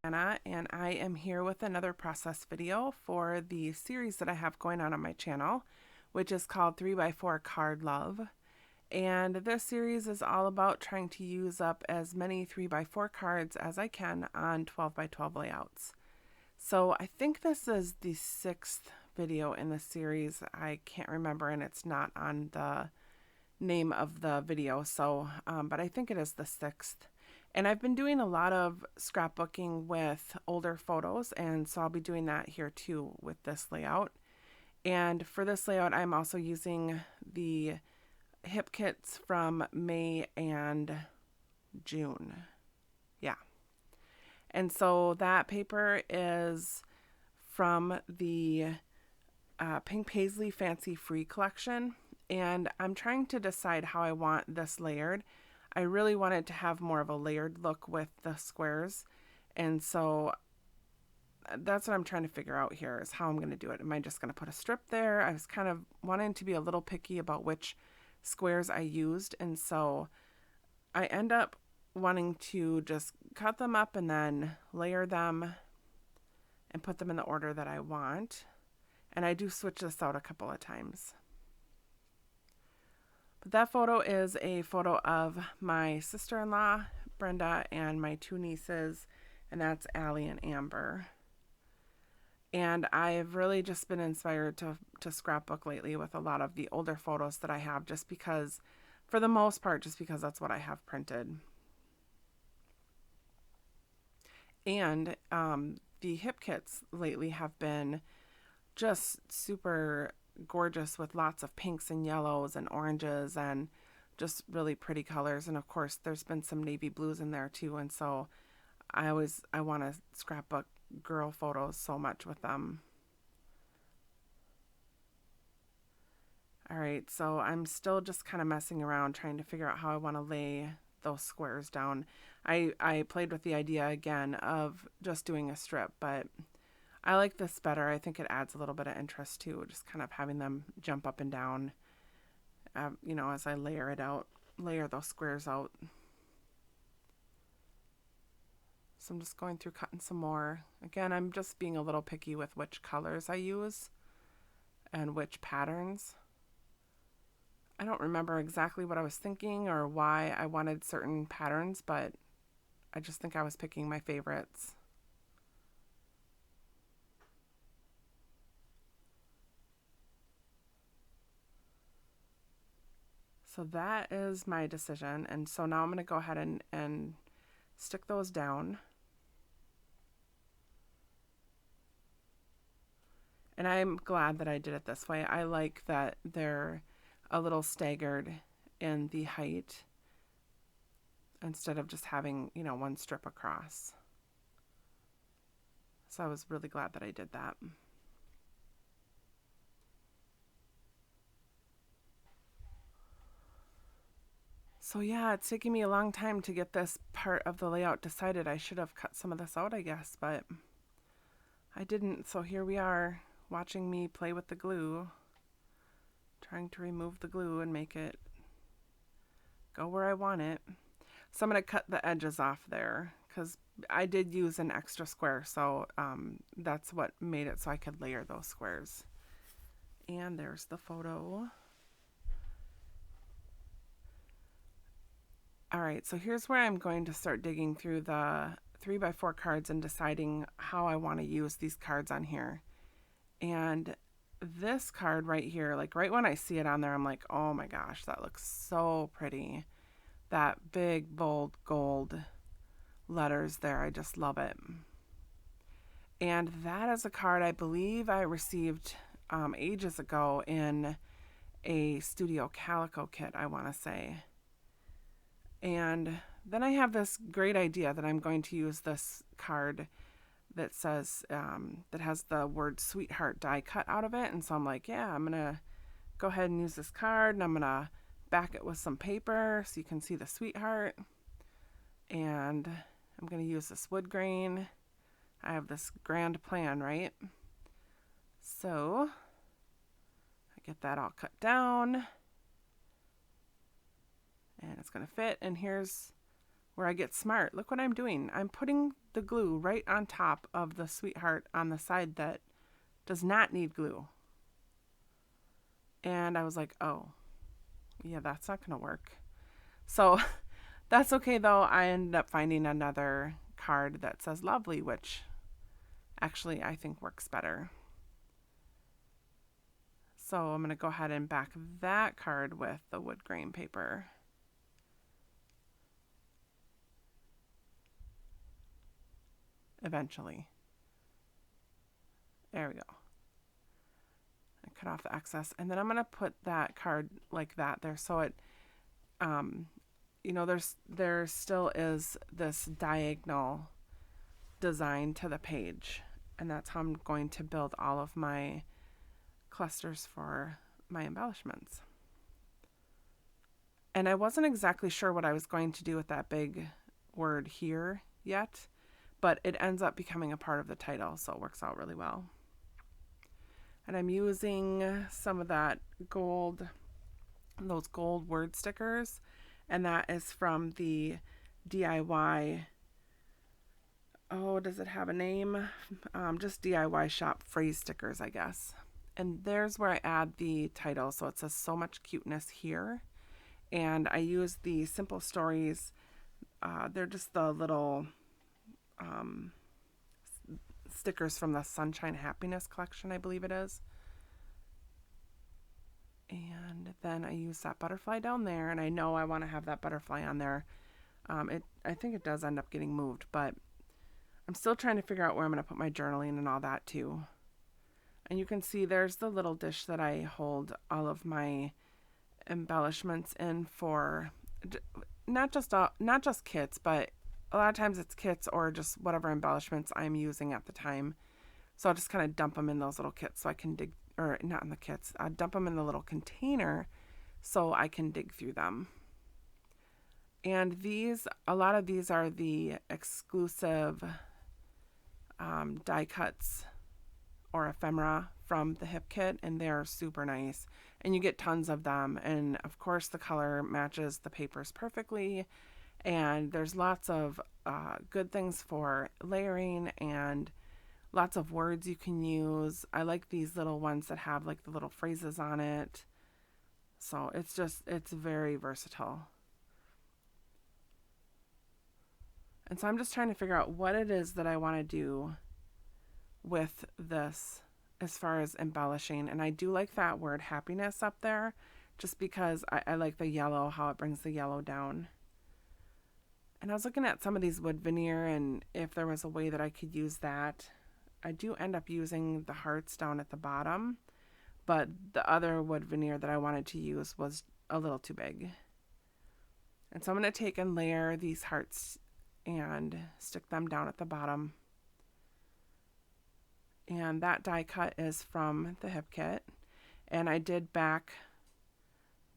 Anna, and I am here with another process video for the series that I have going on my channel, which is called 3x4 Card Love. And this series is all about trying to use up as many 3x4 cards as I can on 12x12 layouts. So I think this is the 6th video in the series. I can't remember, and it's not on the name of the video, so but I think it is the 6th. And I've been doing a lot of scrapbooking with older photos, and so I'll be doing that here too with this layout. And for this layout, I'm also using the hip kits from May and June. Yeah. And so that paper is from the Pink Paisley Fancy Free collection, and I'm trying to decide how I want this layered. I really wanted to have more of a layered look with the squares, and so that's what I'm trying to figure out here is how I'm going to do it. Am I just going to put a strip there? I was kind of wanting to be a little picky about which squares I used, and so I end up wanting to just cut them up and then layer them and put them in the order that I want. And I do switch this out a couple of times. But that photo is a photo of my sister-in-law, Brenda, and my 2 nieces, and that's Allie and Amber. And I've really just been inspired to scrapbook lately with a lot of the older photos that I have, just because, for the most part, just because that's what I have printed. And the hip kits lately have been just super gorgeous with lots of pinks and yellows and oranges and just really pretty colors. And of course there's been some navy blues in there too, and so I want to scrapbook girl photos so much with them. All right, so I'm still just kind of messing around trying to figure out how I want to lay those squares down. I played with the idea again of just doing a strip, but I like this better. I think it adds a little bit of interest too, just kind of having them jump up and down, you know, as I layer those squares out. So I'm just going through cutting some more. Again, I'm just being a little picky with which colors I use and which patterns. I don't remember exactly what I was thinking or why I wanted certain patterns, but I just think I was picking my favorites. So that is my decision. And so now I'm going to go ahead and stick those down. And I'm glad that I did it this way. I like that they're a little staggered in the height instead of just having, you know, one strip across. So I was really glad that I did that. So yeah, it's taking me a long time to get this part of the layout decided. I should have cut some of this out, I guess, but I didn't. So here we are, watching me play with the glue, trying to remove the glue and make it go where I want it. So I'm going to cut the edges off there because I did use an extra square, so that's what made it so I could layer those squares. And there's the photo. All right, so here's where I'm going to start digging through the 3x4 cards and deciding how I want to use these cards on here. And this card right here, like right when I see it on there, I'm like, oh my gosh, that looks so pretty. That big, bold gold letters there, I just love it. And that is a card I believe I received ages ago in a Studio Calico kit, I want to say. And then I have this great idea that I'm going to use this card that says, that has the word sweetheart die cut out of it. And so I'm like, yeah, I'm going to go ahead and use this card, and I'm going to back it with some paper so you can see the sweetheart. And I'm going to use this wood grain. I have this grand plan, right? So I get that all cut down. And it's going to fit. And here's where I get smart. Look what I'm doing. I'm putting the glue right on top of the sweetheart on the side that does not need glue. And I was like, oh, yeah, that's not going to work. So that's okay though. I ended up finding another card that says lovely, which actually I think works better. So I'm going to go ahead and back that card with the wood grain paper. Eventually. There we go. I cut off the excess, and then I'm going to put that card like that there, so it you know, there still is this diagonal design to the page, and that's how I'm going to build all of my clusters for my embellishments. And I wasn't exactly sure what I was going to do with that big word here yet, but it ends up becoming a part of the title, so it works out really well. And I'm using some of that gold, those gold word stickers, and that is from the DIY, oh, does it have a name? Just DIY shop phrase stickers, I guess. And there's where I add the title, so it says so much cuteness here. And I use the simple stories. They're just the little stickers from the Sunshine Happiness collection, I believe it is. And then I use that butterfly down there, and I know I want to have that butterfly on there. I think it does end up getting moved, but I'm still trying to figure out where I'm going to put my journaling and all that too. And you can see there's the little dish that I hold all of my embellishments in for, not just kits, but a lot of times it's kits or just whatever embellishments I'm using at the time. So I'll just kind of dump them in those little kits so I can dig, or not in the kits, I dump them in the little container so I can dig through them. And a lot of these are the exclusive die cuts or ephemera from the hip kit, and they're super nice. And you get tons of them, and of course the color matches the papers perfectly. And there's lots of good things for layering and lots of words you can use. I like these little ones that have like the little phrases on it. So it's very versatile. And so I'm just trying to figure out what it is that I want to do with this as far as embellishing. And I do like that word happiness up there just because I like the yellow, how it brings the yellow down. And I was looking at some of these wood veneer and if there was a way that I could use that. I do end up using the hearts down at the bottom, but the other wood veneer that I wanted to use was a little too big. And so I'm going to take and layer these hearts and stick them down at the bottom. And that die cut is from the hip kit. And I did back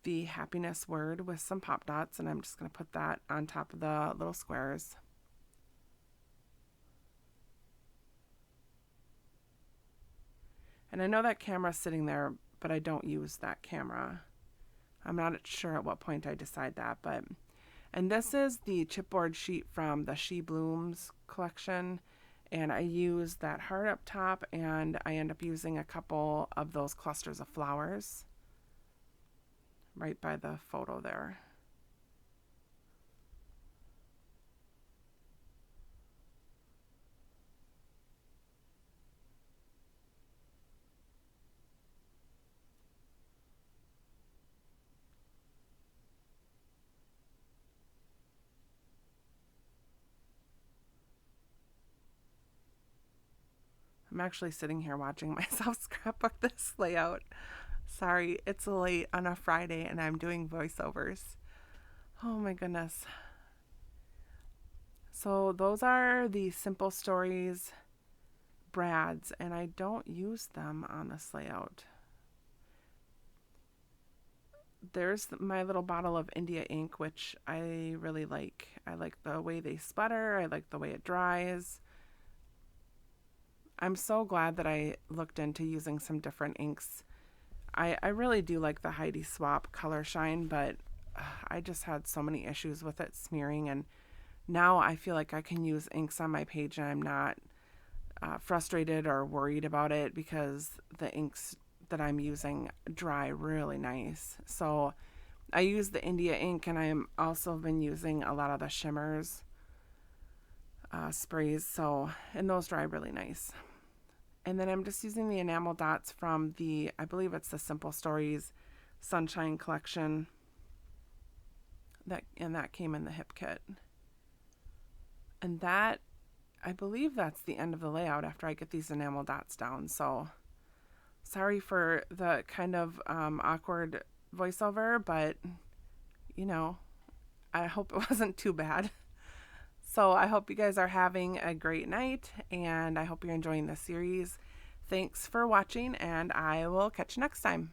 the happiness word with some pop dots, and I'm just going to put that on top of the little squares. And I know that camera's sitting there, but I don't use that camera. I'm not sure at what point I decide that, but... And this is the chipboard sheet from the She Blooms collection. And I use that heart up top, and I end up using a couple of those clusters of flowers right by the photo there. I'm actually sitting here watching myself scrapbook this layout. Sorry, it's late on a Friday and I'm doing voiceovers. Oh my goodness. So those are the Simple Stories brads, and I don't use them on this layout. There's my little bottle of India ink, which I really like. I like the way they sputter. I like the way it dries. I'm so glad that I looked into using some different inks. I really do like the Heidi Swap Color Shine, but I just had so many issues with it smearing, and now I feel like I can use inks on my page and I'm not frustrated or worried about it because the inks that I'm using dry really nice. So I use the India ink, and I'm also been using a lot of the shimmers sprays, so, and those dry really nice. And then I'm just using the enamel dots from the, I believe it's the Simple Stories Sunshine collection, that came in the hip kit. And that, I believe that's the end of the layout after I get these enamel dots down. So sorry for the kind of awkward voiceover, but you know, I hope it wasn't too bad. So I hope you guys are having a great night, and I hope you're enjoying the series. Thanks for watching, and I will catch you next time.